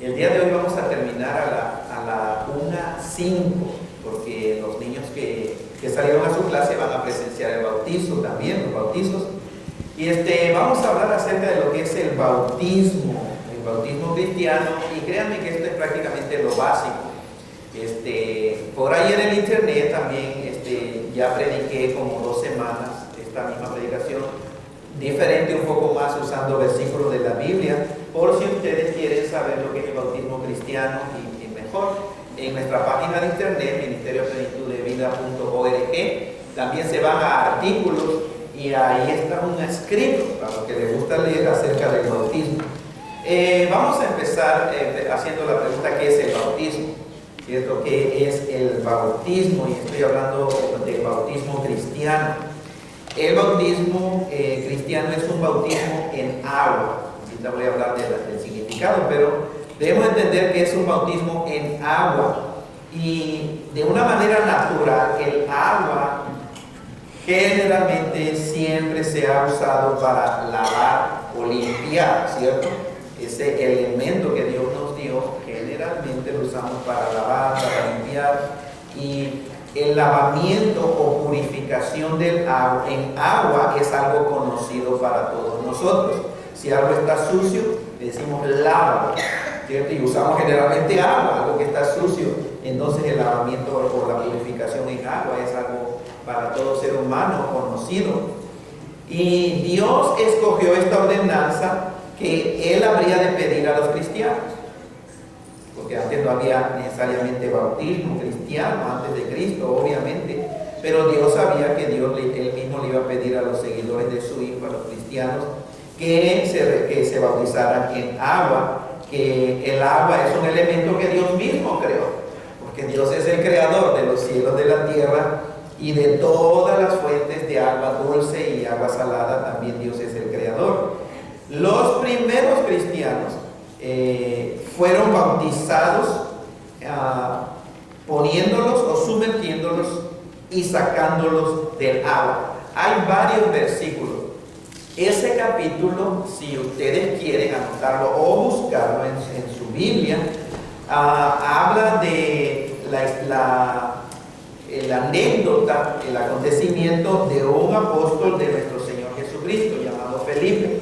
El día de hoy vamos a terminar a la 1:05, porque los niños que salieron a su clase van a presenciar el bautizo también, los bautizos. Y vamos a hablar acerca de lo que es el bautismo cristiano, y créanme que esto es prácticamente lo básico. Por ahí en el internet también ya prediqué como 2 semanas esta misma predicación, diferente un poco más usando versículos de la Biblia, por si ustedes quieren saber lo que es el bautismo cristiano y mejor. En nuestra página de internet, ministerioplenitud-de-vida.org, también se van a artículos y ahí está un escrito para los que les gusta leer acerca del bautismo. Vamos a empezar haciendo la pregunta: ¿qué es el bautismo? ¿Cierto? ¿Qué es el bautismo? Y estoy hablando del bautismo cristiano. El bautismo cristiano es un bautismo en agua. Ahorita voy a hablar del significado, pero debemos entender que es un bautismo en agua. Y de una manera natural, el agua generalmente siempre se ha usado para lavar o limpiar, ¿cierto? Ese elemento que Dios nos dio, generalmente lo usamos para lavar, para limpiar. Y el lavamiento o purificación del agua en agua es algo conocido para todos nosotros. Si algo está sucio, le decimos lávalo, ¿cierto? Y usamos generalmente agua, algo que está sucio. Entonces el lavamiento o la purificación en agua es algo para todo ser humano conocido. Y Dios escogió esta ordenanza que Él habría de pedir a los cristianos, porque antes no había necesariamente bautismo cristiano antes de Cristo, obviamente, pero Dios sabía que Él mismo le iba a pedir a los seguidores de su Hijo, a los cristianos, que se bautizaran en agua, que el agua es un elemento que Dios mismo creó, porque Dios es el creador de los cielos, de la tierra y de todas las fuentes de agua dulce y agua salada. También Dios es el creador. Los primeros cristianos fueron bautizados poniéndolos o sumergiéndolos y sacándolos del agua. Hay varios versículos. Ese capítulo, si ustedes quieren anotarlo o buscarlo en su Biblia, habla de la anécdota, el acontecimiento de un apóstol de nuestro Señor Jesucristo llamado Felipe,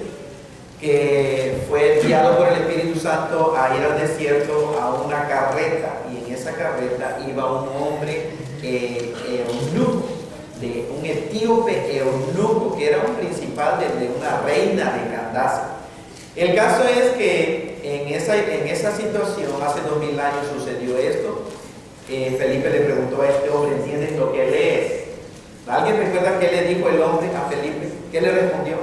que fue enviado por el Espíritu Santo a ir al desierto a una carreta, y en esa carreta iba un hombre eunuco, de un etíope eunuco, que era un principal de una reina de Candace. El caso es que en esa situación, hace 2000 años sucedió esto. Felipe le preguntó a este hombre: ¿entiendes lo que lees? ¿Alguien recuerda qué le dijo el hombre a Felipe? ¿Qué le respondió?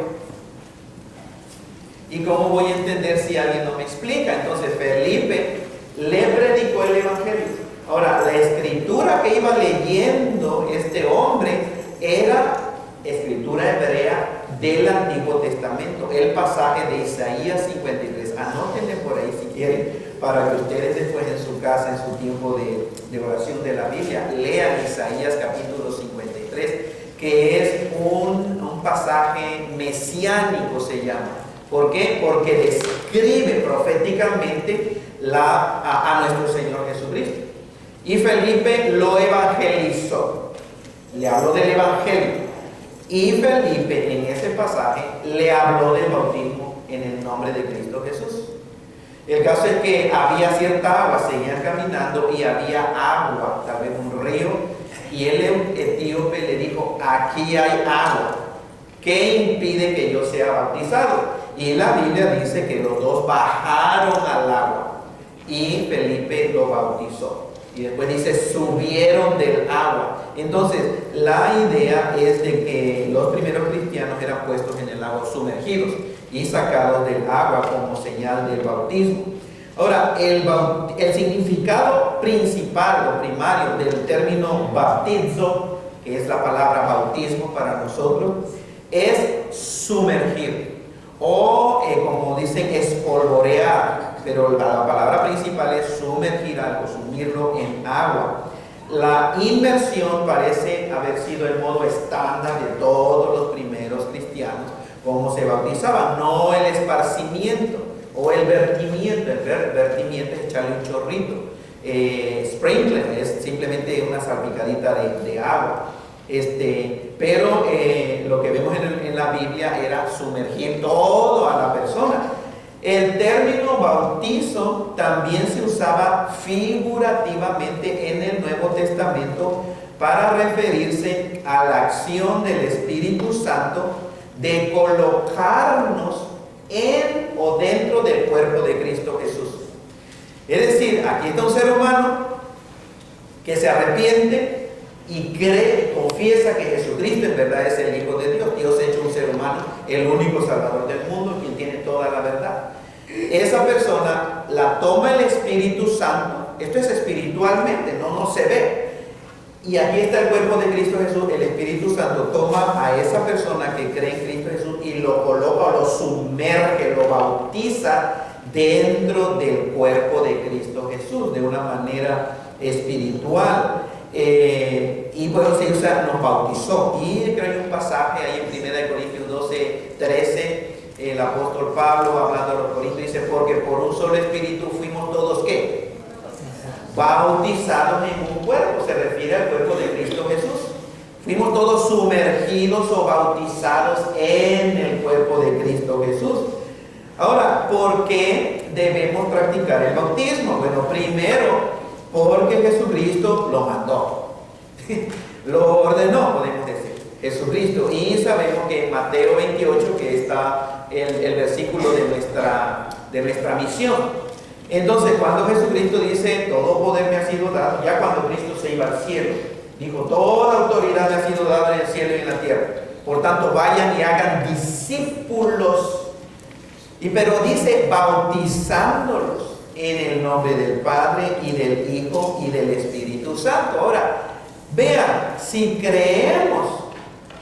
¿Y cómo voy a entender si alguien no me explica? Entonces Felipe le predicó el Evangelio. Ahora, la escritura que iba leyendo este hombre era escritura hebrea del Antiguo Testamento, el pasaje de Isaías 53. Anótenle por ahí si quieren, para que ustedes después en su casa, en su tiempo de oración de la Biblia, lean Isaías capítulo 53, que es un pasaje mesiánico, se llama. ¿Por qué? Porque describe proféticamente a nuestro Señor Jesucristo. Y Felipe lo evangelizó, le habló del Evangelio. Y Felipe en ese pasaje le habló del bautismo en el nombre de Cristo Jesús. El caso es que había cierta agua, seguían caminando y había agua, tal vez un río, y el etíope le dijo: aquí hay agua, ¿qué impide que yo sea bautizado? Y la Biblia dice que los dos bajaron al agua y Felipe lo bautizó. Y después dice: subieron del agua. Entonces, la idea es de que los primeros cristianos eran puestos en el agua, sumergidos y sacados del agua como señal del bautismo. Ahora, el significado principal o primario del término bautizo, que es la palabra bautismo para nosotros, es sumergir o como dicen, espolvorear, pero la palabra principal es sumergir algo, sumirlo en agua. La inmersión parece haber sido el modo estándar de todos los primeros cristianos, como se bautizaban, no el esparcimiento, O el vertimiento. El vertimiento es echarle un chorrito. Sprinkler es simplemente una salpicadita de agua. Pero lo que vemos en la Biblia era sumergir todo a la persona. El término bautizo también se usaba figurativamente en el Nuevo Testamento para referirse a la acción del Espíritu Santo de colocarnos en o dentro del cuerpo de Cristo Jesús. Es decir, aquí está un ser humano que se arrepiente y cree, confiesa que Jesucristo en verdad es el Hijo de Dios, Dios hecho un ser humano, el único Salvador del mundo, quien tiene toda la verdad. Esa persona la toma el Espíritu Santo, esto es espiritualmente, no se ve. Y aquí está el cuerpo de Cristo Jesús, el Espíritu Santo toma a esa persona que cree en Cristo Jesús y lo coloca, lo sumerge, lo bautiza dentro del cuerpo de Cristo Jesús, de una manera espiritual. Y bueno, se usa, nos bautizó. Y creo que hay un pasaje ahí en 1 Corintios 12:13, el apóstol Pablo hablando a los Corintios dice, porque por un solo espíritu fuimos todos, ¿qué? Bautizados en un cuerpo, se refiere al cuerpo de Cristo Jesús. Fuimos todos sumergidos o bautizados en el cuerpo de Cristo Jesús. Ahora, ¿por qué debemos practicar el bautismo? Bueno, primero, porque Jesucristo lo mandó. Lo ordenó, podemos decir, Jesucristo. Y sabemos que en Mateo 28, que está el versículo de nuestra misión. Entonces, cuando Jesucristo dice, todo poder me ha sido dado, ya cuando Cristo se iba al cielo, dijo, toda autoridad me ha sido dada en el cielo y en la tierra. Por tanto, vayan y hagan discípulos. Pero dice, bautizándolos en el nombre del Padre y del Hijo y del Espíritu Santo. Ahora, vean, si creemos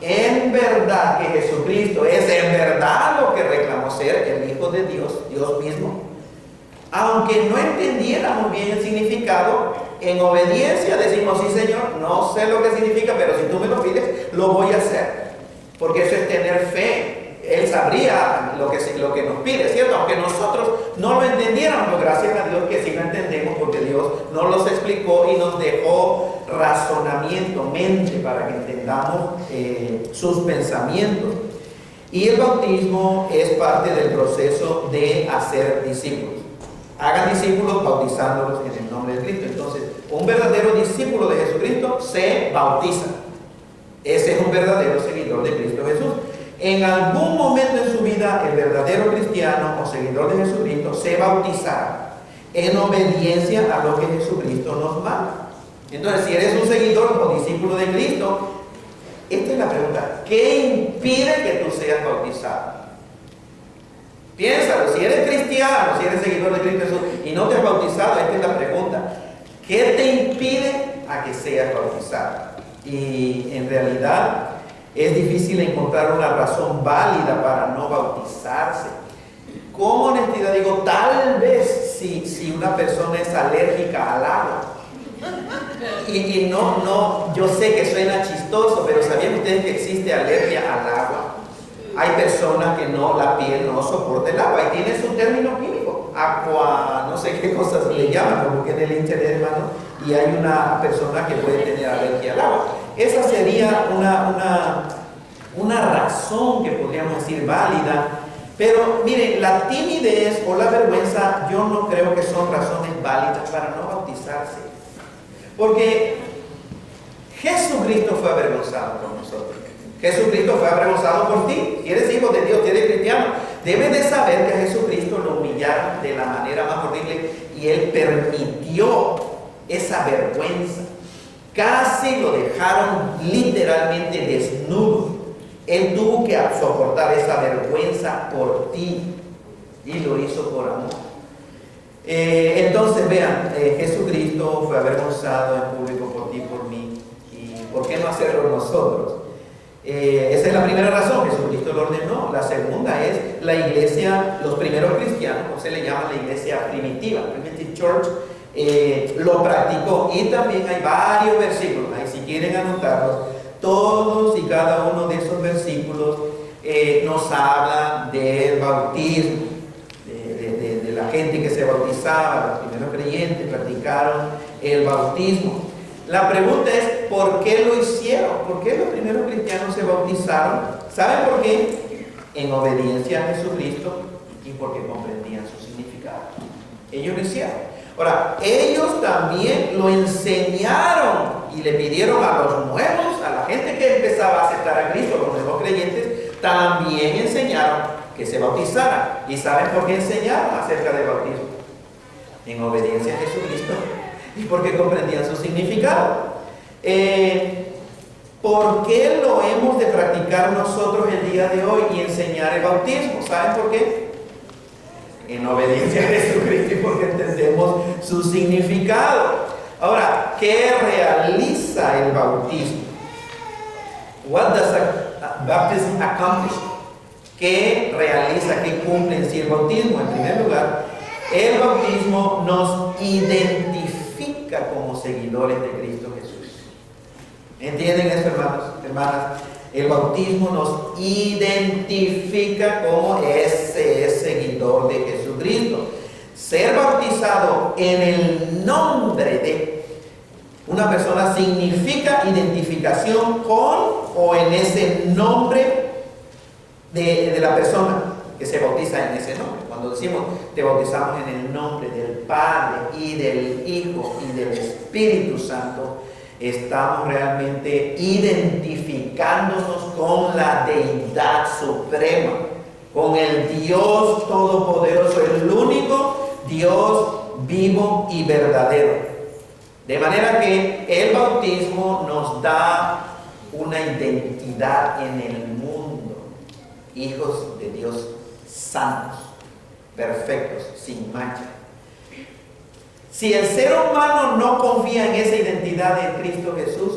en verdad que Jesucristo es en verdad lo que reclamó ser el Hijo de Dios, Dios mismo, aunque no entendiéramos bien el significado, en obediencia decimos, sí Señor, no sé lo que significa, pero si tú me lo pides, lo voy a hacer. Porque eso es tener fe. Él sabría lo que nos pide, ¿cierto? Aunque nosotros no lo entendiéramos, pero gracias a Dios que sí lo entendemos, porque Dios nos los explicó y nos dejó razonamiento, mente, para que entendamos sus pensamientos. Y el bautismo es parte del proceso de hacer discípulos. Hagan discípulos bautizándolos en el nombre de Cristo. Entonces, un verdadero discípulo de Jesucristo se bautiza. Ese es un verdadero seguidor de Cristo Jesús. En algún momento en su vida, el verdadero cristiano o seguidor de Jesucristo se bautizará en obediencia a lo que Jesucristo nos manda. Entonces, si eres un seguidor o discípulo de Cristo, esta es la pregunta: ¿qué impide que tú seas bautizado? Piénsalo, si eres cristiano, si eres seguidor de Cristo Jesús y no te has bautizado, esta es la pregunta: ¿qué te impide a que seas bautizado? Y en realidad es difícil encontrar una razón válida para no bautizarse. Con honestidad digo, tal vez si una persona es alérgica al agua. Y yo sé que suena chistoso, pero ¿sabían ustedes que existe alergia al agua? Hay personas que la piel no soporta el agua y tiene su término químico, aqua, no sé qué cosas le llaman, como que en el internet, hermano, y hay una persona que puede tener alergia al agua. Esa sería una razón que podríamos decir válida, pero miren, la timidez o la vergüenza yo no creo que son razones válidas para no bautizarse, porque Jesucristo fue avergonzado por nosotros. Jesucristo fue avergonzado por ti. Si eres hijo de Dios, si eres cristiano, debes de saber que a Jesucristo lo humillaron de la manera más horrible y Él permitió esa vergüenza. Casi lo dejaron literalmente desnudo. Él tuvo que soportar esa vergüenza por ti y lo hizo por amor. Entonces vean, Jesucristo fue avergonzado en público por ti y por mí. ¿Y por qué no hacerlo nosotros? Esa es la primera razón, Jesucristo lo ordenó. La segunda es la iglesia, los primeros cristianos, como se le llama la iglesia primitiva, Primitive Church, lo practicó. Y también hay varios versículos, ahí si quieren anotarlos, todos y cada uno de esos versículos nos hablan del bautismo, de gente que se bautizaba, los primeros creyentes practicaron el bautismo. La pregunta es, ¿por qué lo hicieron? ¿Por qué los primeros cristianos se bautizaron? ¿Saben por qué? En obediencia a Jesucristo y porque comprendían su significado. Ellos lo hicieron. Ahora, ellos también lo enseñaron y le pidieron a los nuevos, a la gente que empezaba a aceptar a Cristo, los nuevos creyentes, también enseñaron que se bautizaran. ¿Y saben por qué enseñaron acerca del bautismo? En obediencia a Jesucristo y porque comprendían su significado. ¿Por qué lo hemos de practicar nosotros el día de hoy y enseñar el bautismo? ¿Saben por qué? En obediencia a Jesucristo y porque entendemos su significado. Ahora, ¿qué realiza el bautismo? What does baptism accomplish? ¿Qué realiza, qué cumple en sí el bautismo? En primer lugar, el bautismo nos identifica como seguidores de Cristo Jesús. ¿Entienden eso, hermanos, hermanas? El bautismo nos identifica como ese seguidor de Jesucristo. Ser bautizado en el nombre de una persona significa identificación con o en ese nombre de la persona que se bautiza en ese nombre. Cuando decimos te bautizamos en el nombre del Padre y del Hijo y del Espíritu Santo, estamos realmente identificándonos con la deidad suprema, con el Dios todopoderoso, el único Dios vivo y verdadero. De manera que el bautismo nos da una identidad en el mundo, hijos de Dios santos, perfectos, sin mancha. Si el ser humano no confía en esa identidad en Cristo Jesús,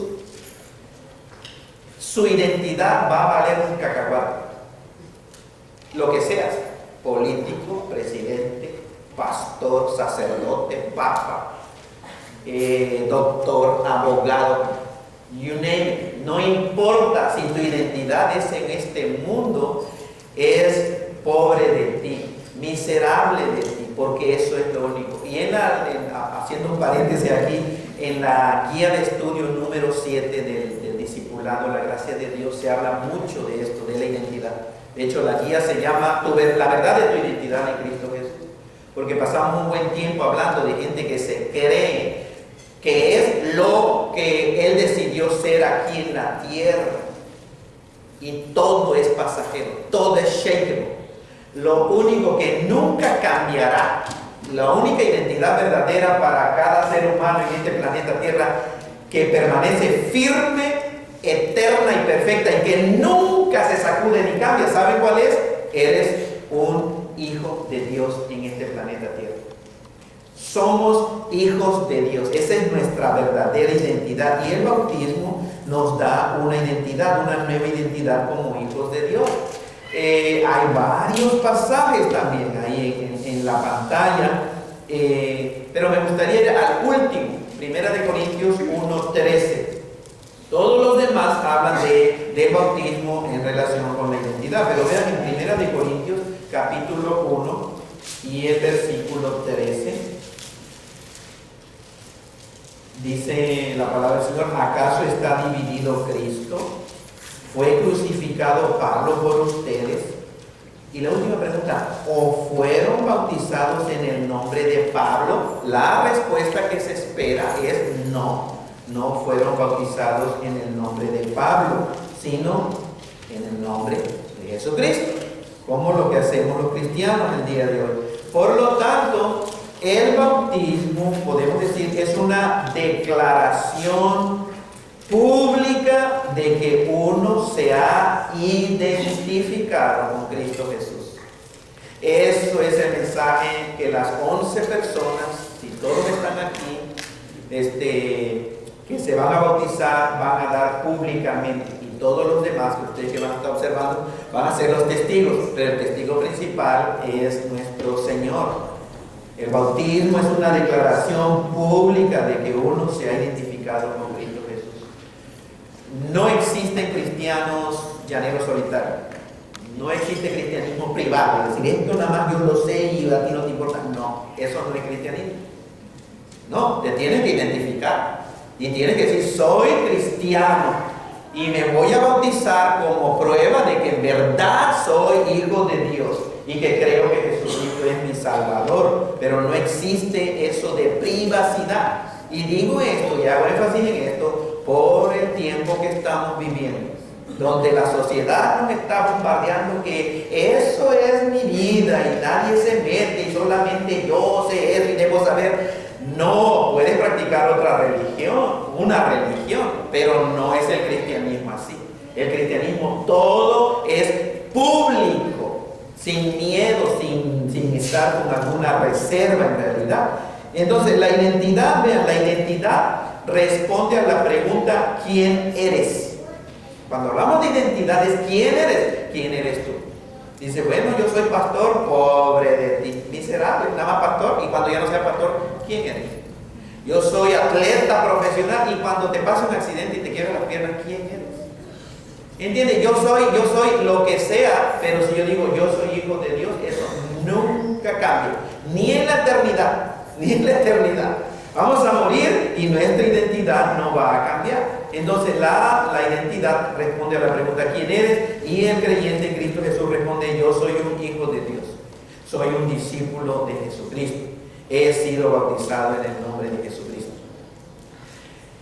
su identidad va a valer un cacahuate. Lo que seas, político, presidente, pastor, sacerdote, papa, doctor, abogado, you name it. No importa si tu identidad es en este mundo, es pobre de ti, miserable de ti, porque eso es lo único. Y haciendo un paréntesis aquí, en la guía de estudio número 7 del discipulado, la gracia de Dios, se habla mucho de esto, de la identidad. De hecho, la guía se llama La verdad de tu identidad en Cristo Jesús. Porque pasamos un buen tiempo hablando de gente que se cree que es lo que Él decidió ser aquí en la tierra. Y todo es pasajero, todo es shakeable. Lo único que nunca cambiará, la única identidad verdadera para cada ser humano en este planeta Tierra que permanece firme, eterna y perfecta y que nunca se sacude ni cambia, ¿saben cuál es? Eres un hijo de Dios en este planeta Tierra. Somos hijos de Dios, esa es nuestra verdadera identidad y el bautismo nos da una identidad, una nueva identidad como hijos de Dios. Hay varios pasajes también ahí en la pantalla, pero me gustaría ir al último, 1 Corintios 1:13. Todos los demás hablan de bautismo en relación con la identidad, pero vean en 1 Corintios capítulo 1 y el versículo 13. Dice la palabra del Señor: ¿acaso está dividido Cristo? ¿Fue crucificado Pablo por ustedes? Y la última pregunta, ¿o fueron bautizados en el nombre de Pablo? La respuesta que se espera es no, no fueron bautizados en el nombre de Pablo, sino en el nombre de Jesucristo, como lo que hacemos los cristianos el día de hoy. Por lo tanto, el bautismo, podemos decir, es una declaración pública de que uno se ha identificado con Cristo Jesús. Eso es el mensaje que las 11 personas, si todos están aquí, que se van a bautizar, van a dar públicamente, y todos los demás, ustedes que van a estar observando, van a ser los testigos, pero el testigo principal es nuestro Señor. El bautismo es una declaración pública de que uno se ha identificado con Cristo Jesús. No existen cristianos llaneros solitarios. No existe cristianismo privado, es decir, esto nada más yo lo sé y a ti no te importa. No, eso no es cristianismo. No, te tienes que identificar y tienes que decir, soy cristiano y me voy a bautizar como prueba de que en verdad soy hijo de Dios y que creo que Jesucristo es mi Salvador. Pero no existe eso de privacidad. Y digo esto y hago énfasis en esto por el tiempo que estamos viviendo, donde la sociedad nos está bombardeando que eso es mi vida y nadie se mete y solamente yo sé eso y debo saber. No, puedes practicar otra religión, una religión, pero no es el cristianismo así. El cristianismo todo es público, sin miedo, sin estar con alguna reserva en realidad. Entonces la identidad, vean, la identidad responde a la pregunta ¿quién eres? Cuando hablamos de identidad es ¿quién eres? ¿Quién eres tú? Dice, bueno, yo soy pastor, pobre de ti, miserable, nada más pastor, y cuando ya no sea pastor, ¿quién eres? Yo soy atleta profesional, y cuando te pasa un accidente y te quiebra las piernas, ¿quién eres? ¿Entiendes? Yo soy lo que sea, pero si yo digo yo soy hijo de Dios, eso nunca cambia, ni en la eternidad, ni en la eternidad. Vamos a morir y nuestra identidad no va a cambiar. Entonces la identidad responde a la pregunta ¿quién eres? Y el creyente en Cristo Jesús responde yo soy un hijo de Dios, soy un discípulo de Jesucristo, he sido bautizado en el nombre de Jesucristo.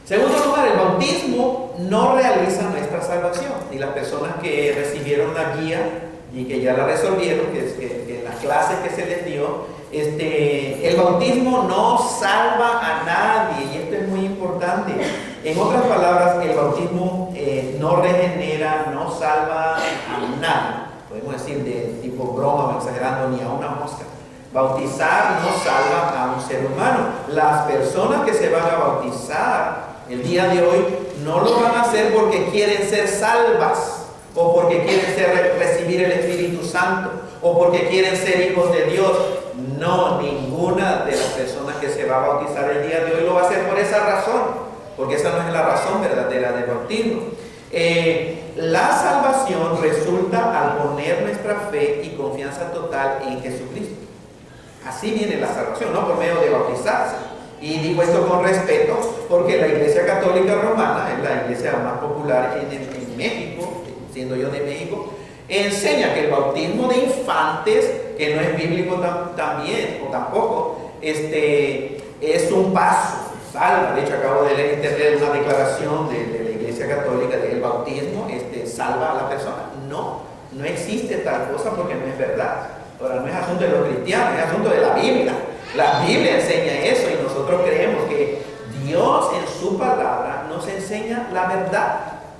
Segundo lugar, el bautismo no realiza nuestra salvación. Y las personas que recibieron la guía y que ya la resolvieron, que en las clases que se les dio, el bautismo no salva a nadie, y esto es muy importante. En otras palabras, el bautismo no regenera, no salva a nadie. Podemos decir de tipo broma o exagerando, ni a una mosca. Bautizar no salva a un ser humano. Las personas que se van a bautizar el día de hoy no lo van a hacer porque quieren ser salvas, o porque quieren recibir el Espíritu Santo, o porque quieren ser hijos de Dios. No, ninguna de las personas que se va a bautizar el día de hoy lo va a hacer por esa razón, porque esa no es la razón verdadera del bautismo. La salvación resulta al poner nuestra fe y confianza total en Jesucristo. Así viene la salvación, no por medio de bautizarse. Y digo esto con respeto porque la Iglesia Católica Romana es la iglesia más popular en México, siendo yo de México, enseña que el bautismo de infantes, que no es bíblico también o tampoco, es un paso, salva. De hecho, acabo de leer en internet una declaración de la Iglesia Católica de que el bautismo salva a la persona. No existe tal cosa porque no es verdad. Ahora, no es asunto de los cristianos, es asunto de la Biblia. La Biblia enseña eso y nosotros creemos que Dios en su palabra nos enseña la verdad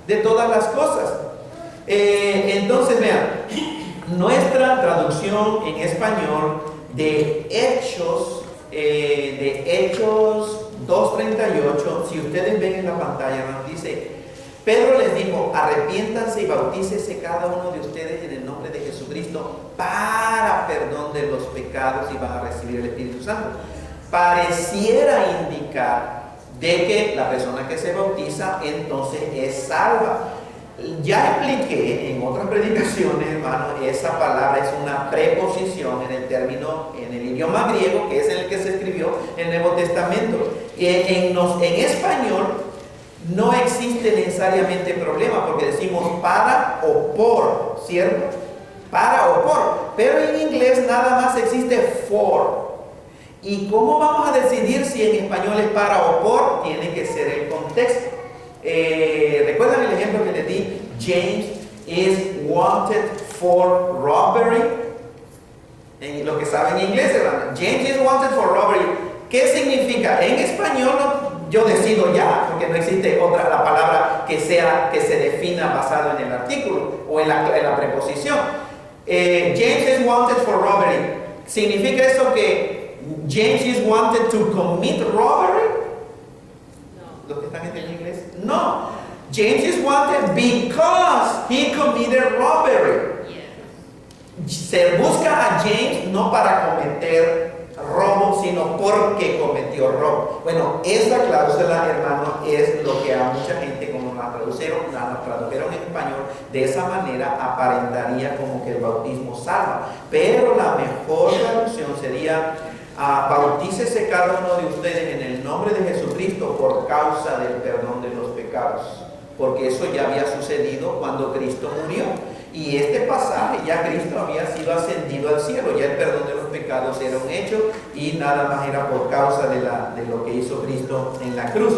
de todas las cosas. Entonces, vean, nuestra traducción en español de Hechos 2:38, si ustedes ven en la pantalla, nos dice: Pedro les dijo, arrepiéntanse y bautícese cada uno de ustedes en el nombre de Jesucristo para perdón de los pecados y van a recibir el Espíritu Santo. Pareciera indicar de que la persona que se bautiza entonces es salva. Ya expliqué en otras predicaciones, hermano, esa palabra es una preposición en el término, en el idioma griego, que es en el que se escribió el Nuevo Testamento. En español no existe necesariamente problema porque decimos para o por, ¿cierto? Para o por, pero en inglés nada más existe for. ¿Y cómo vamos a decidir si en español es para o por? Tiene que ser el contexto. ¿Recuerdan el ejemplo que les di? James is wanted for robbery. En lo que saben en inglés, hermano. James is wanted for robbery. ¿Qué significa? En español yo decido ya, porque no existe otra la palabra que se defina basado en el artículo o en la preposición. James is wanted for robbery. ¿Significa eso que James is wanted to commit robbery? No. ¿Los que están en el inglés? No. James is wanted because he committed robbery. Yeah. Se busca a James no para cometer robo, sino porque cometió robo. Bueno, esa cláusula, hermano, es lo que a mucha gente, como la tradujeron en español, de esa manera aparentaría como que el bautismo salva. Pero la mejor traducción sería: bautícese cada uno de ustedes en el nombre de Jesucristo por causa del perdón de los pecados. Porque eso ya había sucedido cuando Cristo murió. Y este pasaje, ya Cristo había sido ascendido al cielo, ya el perdón de los pecados era un hecho y nada más era por causa de lo que hizo Cristo en la cruz.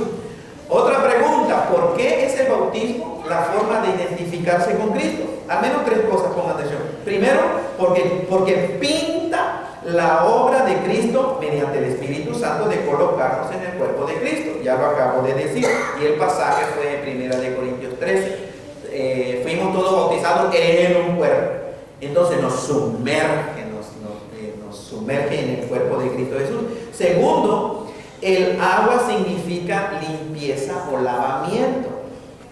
Otra pregunta: ¿por qué es el bautismo la forma de identificarse con Cristo? Al menos tres cosas, pongan atención. Primero, porque pinta la obra de Cristo mediante el Espíritu Santo de colocarnos en el cuerpo de Cristo. Ya lo acabo de decir. Y el pasaje fue en 1 Corintios 13. Fuimos todos bautizados en un cuerpo. Entonces nos sumerge en el cuerpo de Cristo Jesús. Segundo, el agua significa limpieza o lavamiento.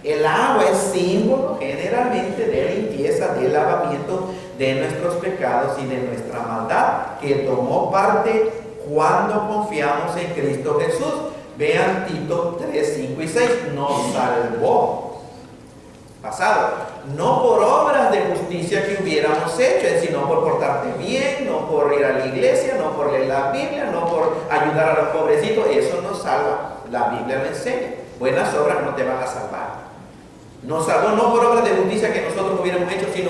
El agua es símbolo generalmente de limpieza, de lavamiento de nuestros pecados y de nuestra maldad, que tomó parte cuando confiamos en Cristo Jesús. Vean Tito 3, 5 y 6. Nos salvó. Pasado. No por obras de justicia que hubiéramos hecho, sino por portarte bien, no por ir a la iglesia, no por leer la Biblia, no por ayudar a los pobrecitos. Eso nos salva. La Biblia lo enseña. Buenas obras no te van a salvar. Nos salvó no por obras de justicia que nosotros hubiéramos hecho, sino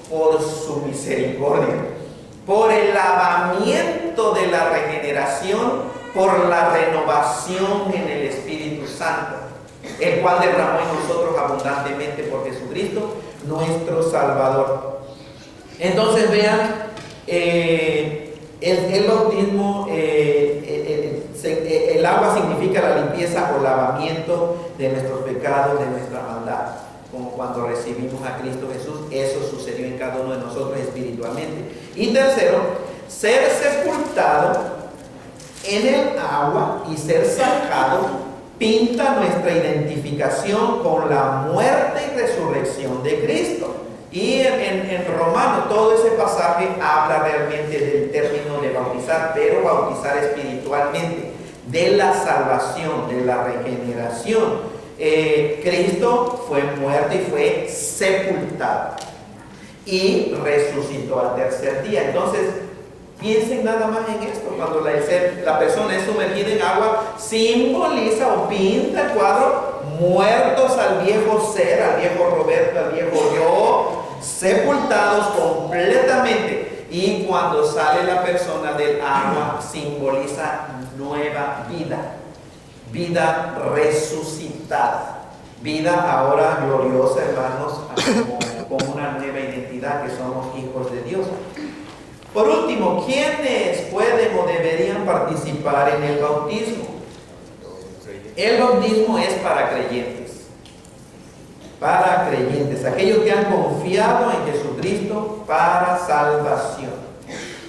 por su misericordia, por el lavamiento de la regeneración, por la renovación en el Espíritu Santo, el cual derramó en nosotros abundantemente por Jesucristo, nuestro Salvador. Entonces vean, el bautismo, el agua significa la limpieza o lavamiento de nuestros pecados, de nuestra maldad. Como cuando recibimos a Cristo Jesús, eso sucedió en cada uno de nosotros espiritualmente. Y tercero, ser sepultado en el agua y ser sacado pinta nuestra identificación con la muerte y resurrección de Cristo. Y en Romanos todo ese pasaje habla realmente del término de bautizar, pero bautizar espiritualmente, de la salvación, de la regeneración. Cristo fue muerto y fue sepultado y resucitó al tercer día. Entonces, piensen nada más en esto. Cuando la persona es sumergida en agua, simboliza o pinta el cuadro: muertos al viejo ser, al viejo Roberto, al viejo yo, sepultados completamente. Y cuando sale la persona del agua, simboliza nueva vida, vida resucitada, vida ahora gloriosa, hermanos, con una nueva identidad, que somos hijos de Dios. Por último, ¿quiénes pueden o deberían participar en el bautismo? El bautismo es para creyentes. Para creyentes, aquellos que han confiado en Jesucristo para salvación.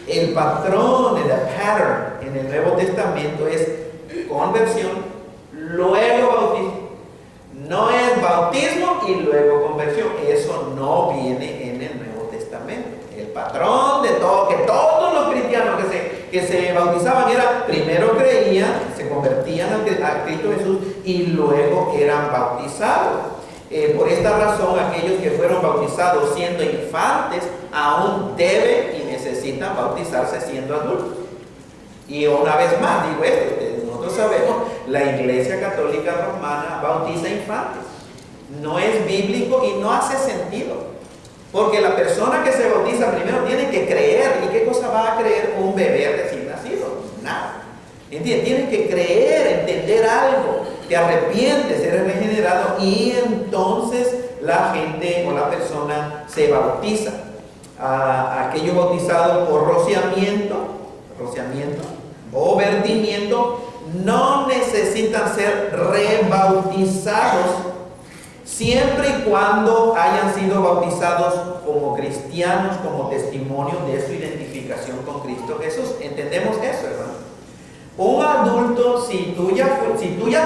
El patrón, el pattern en el Nuevo Testamento es conversión, luego bautismo. No es bautismo y luego conversión. Eso no viene en el Nuevo Testamento. El patrón de todo, que todos los cristianos que se bautizaban era: primero creían, se convertían a Cristo Jesús y luego eran bautizados. Por esta razón, aquellos que fueron bautizados siendo infantes aún deben y necesitan bautizarse siendo adultos. Y una vez más digo esto: nosotros sabemos, la Iglesia Católica Romana bautiza infantes. No es bíblico y no hace sentido. Porque la persona que se bautiza primero tiene que creer. ¿Y qué cosa va a creer un bebé recién nacido? Nada. ¿Entiendes? Tienes que creer, entender algo, te arrepientes, eres regenerado, y entonces la gente o la persona se bautiza. Aquellos bautizados por rociamiento o vertimiento no necesitan ser rebautizados, siempre y cuando hayan sido bautizados como cristianos, como testimonio de su identificación con Cristo Jesús. ¿Entendemos eso, hermano? Un adulto, si tú ya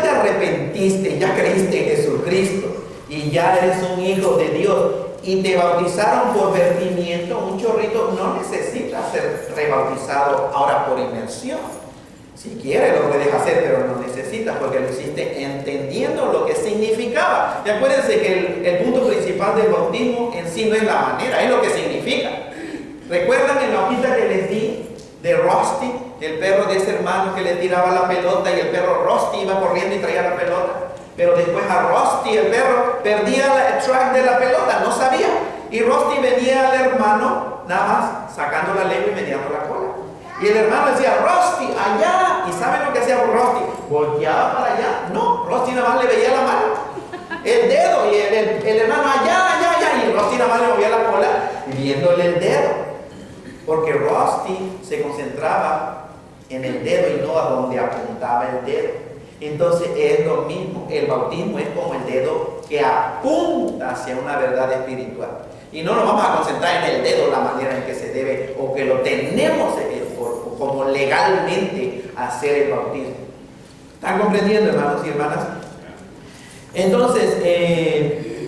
te arrepentiste, ya creíste en Jesucristo y ya eres un hijo de Dios, y te bautizaron por vertimiento, un chorrito, no necesitas ser rebautizado ahora por inmersión. Si quieres lo puedes hacer, pero no necesitas porque lo hiciste entendiendo lo que significaba. Y acuérdense que el punto principal del bautismo en sí no es la manera, es lo que significa. ¿Recuerdan en la hojita que les di de Rusty, el perro de ese hermano que le tiraba la pelota y el perro Rusty iba corriendo y traía la pelota? Pero después a Rusty, el perro, perdía el track de la pelota, no sabía. Y Rusty venía al hermano, nada más sacando la lengua y mediando la cola. Y el hermano decía, Rusty, allá. ¿Y saben lo que hacía Rusty? Volteaba para allá. No, Rusty nada más le veía la mano, el dedo, y el hermano allá. Y Rusty nada más le movía la cola viéndole el dedo. Porque Rusty se concentraba en el dedo y no a donde apuntaba el dedo. Entonces es lo mismo, el bautismo es como el dedo que apunta hacia una verdad espiritual. Y no nos vamos a concentrar en el dedo, la manera en que se debe o que lo tenemos como legalmente hacer el bautismo. ¿Están comprendiendo, hermanos y hermanas? Entonces,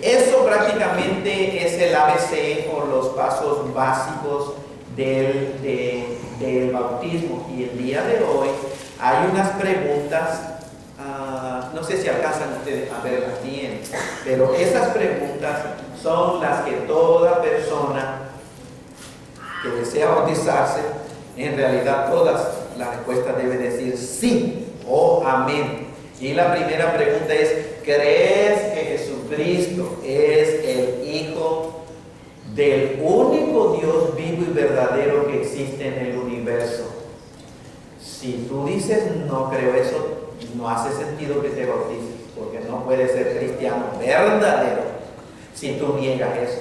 eso prácticamente es el ABC o los pasos básicos del bautismo. Y el día de hoy hay unas preguntas. No sé si alcanzan ustedes a verlas bien, pero esas preguntas son las que toda persona que desea bautizarse, en realidad todas las respuestas deben decir sí o amén. Y la primera pregunta es, ¿crees que Jesucristo es el Hijo del único Dios vivo y verdadero que existe en el universo? Si tú dices no creo eso, no hace sentido que te bautices, porque no puedes ser cristiano verdadero si tú niegas eso.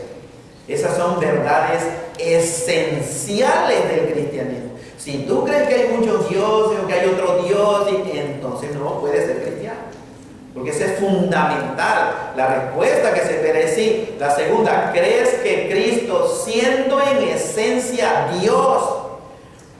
Esas son verdades esenciales del cristianismo. Si tú crees que hay muchos dioses o que hay otro Dios, entonces no puedes ser cristiano, porque eso es fundamental. La respuesta que se espera es sí. La segunda, ¿crees que Cristo, siendo en esencia Dios?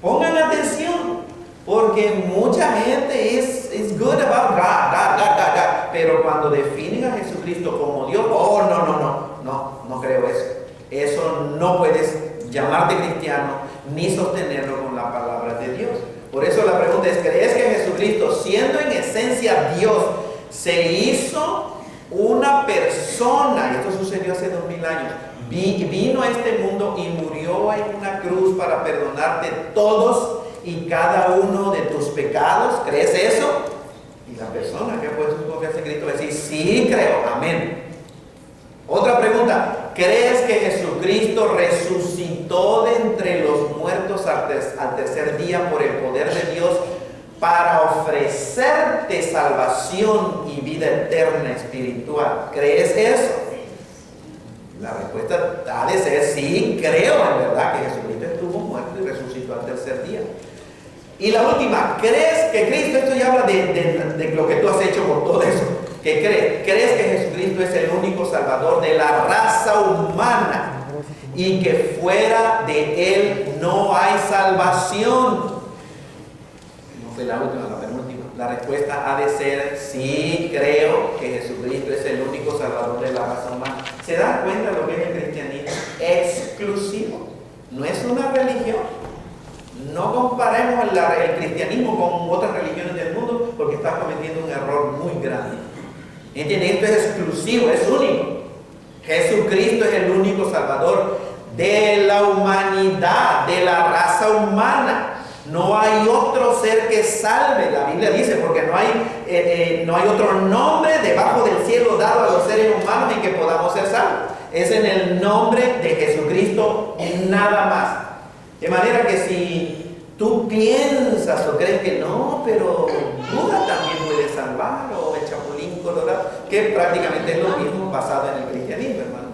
Pongan atención, porque mucha gente es good about God, pero cuando definen a Jesucristo como Dios, no creo eso. Eso no puedes llamarte cristiano ni sostenerlo con la palabra de Dios. Por eso la pregunta es, ¿crees que Jesucristo, siendo en esencia Dios, se hizo una persona? Esto sucedió hace 2000 años. Vino a este mundo y murió en una cruz para perdonarte todos y cada uno de tus pecados. ¿Crees eso? Y la persona que ha puesto su confianza en Cristo va a decir, sí creo, amén. Otra pregunta, ¿crees que Jesucristo resucitó de entre los muertos al tercer día por el poder de Dios para ofrecerte salvación y vida eterna espiritual? ¿Crees eso? La respuesta ha de ser sí, creo en verdad que Jesucristo estuvo muerto y resucitó al tercer día. Y la última, ¿crees que Cristo, esto ya habla de lo que tú has hecho por todo eso, que crees que Jesucristo es el único salvador de la raza humana y que fuera de Él no hay salvación? No fue la última, la penúltima. La respuesta ha de ser sí, creo que Jesucristo es el único salvador de la raza humana. ¿Se dan cuenta de lo que es el cristianismo? Exclusivo. No es una religión. No comparemos el cristianismo con otras religiones del mundo, porque estás cometiendo un error muy grande. ¿Entienden? Esto es exclusivo, es único. Jesucristo es el único salvador de la humanidad, de la raza humana. No hay otro ser que salve. La Biblia dice, porque no hay otro nombre debajo del cielo dado a los seres humanos en que podamos ser salvos. Es en el nombre de Jesucristo y nada más. De manera que si tú piensas o crees que no, pero Buda también puede salvar, o el Chapulín Colorado, que prácticamente es lo mismo basado en el cristianismo, hermano.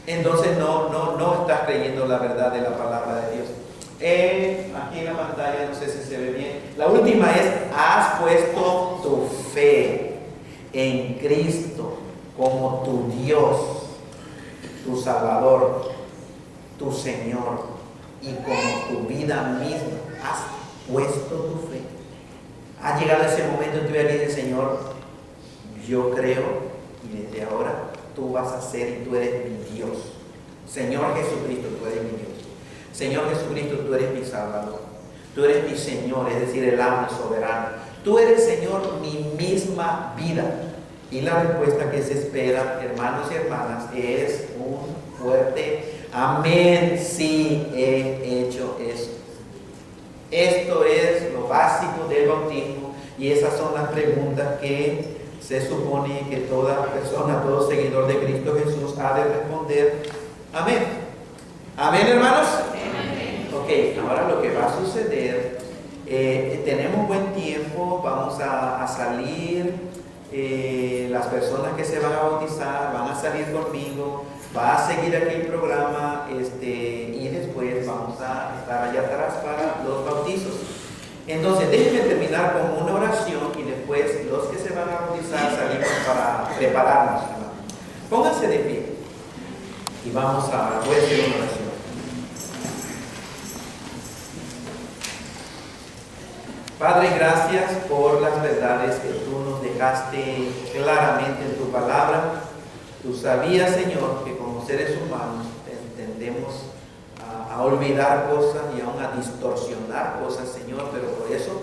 Entonces no estás creyendo la verdad de la palabra de Dios. Aquí en la pantalla, no sé si se ve bien. La última es, has puesto tu fe en Cristo como tu Dios, tu Salvador, tu Señor, y como tu vida misma. Has puesto tu fe. Ha llegado ese momento en tu vida que dices, Señor, yo creo, y desde ahora tú vas a ser y tú eres mi Dios. Señor Jesucristo, tú eres mi Dios. Señor Jesucristo, tú eres mi Salvador. Tú eres mi Señor, es decir, el amo soberano. Tú eres, Señor, mi misma vida. Y la respuesta que se espera, hermanos y hermanas, es un fuerte amén. Sí, he hecho eso. Esto es lo básico del bautismo y esas son las preguntas que se supone que toda persona, todo seguidor de Cristo Jesús ha de responder. Amén. Amén, hermanos. Amén. Ok, ahora lo que va a suceder, tenemos buen tiempo, vamos a salir, las personas que se van a bautizar van a salir conmigo, va a seguir aquí el programa y después vamos a estar allá atrás para los bautizos. Entonces déjenme terminar con una oración y después los que se van a bautizar salimos para prepararnos, hermano. Pónganse de pie y voy a hacer una oración. Padre, gracias por las verdades que tú nos dejaste claramente en tu palabra. Tú sabías, Señor, que como seres humanos tendemos a olvidar cosas y aún a distorsionar cosas, Señor, pero por eso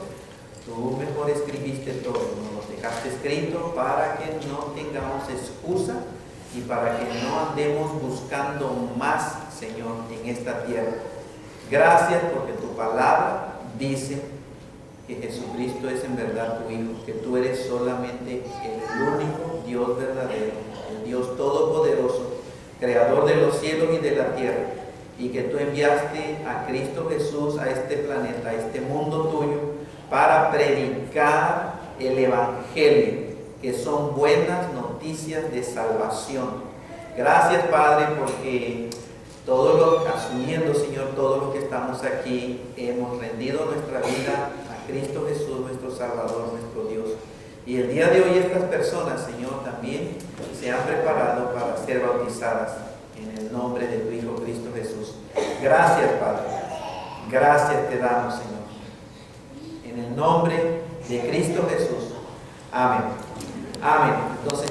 tú mejor escribiste todo, nos dejaste escrito para que no tengamos excusa y para que no andemos buscando más, Señor, en esta tierra. Gracias porque tu palabra dice que Jesucristo es en verdad tu Hijo, que tú eres solamente el único Dios verdadero, el Dios todopoderoso, creador de los cielos y de la tierra, y que tú enviaste a Cristo Jesús a este planeta, a este mundo tuyo, para predicar el Evangelio, que son buenas noticias de salvación. Gracias, Padre, porque asumiendo, Señor, todos los que estamos aquí, hemos rendido nuestra vida a Cristo Jesús, nuestro Salvador, nuestro Dios. Y el día de hoy estas personas, Señor, también se han preparado para ser bautizadas en el nombre de tu Hijo Cristo Jesús. Gracias, Padre. Gracias te damos, Señor. En el nombre de Cristo Jesús. Amén. Amén. Entonces,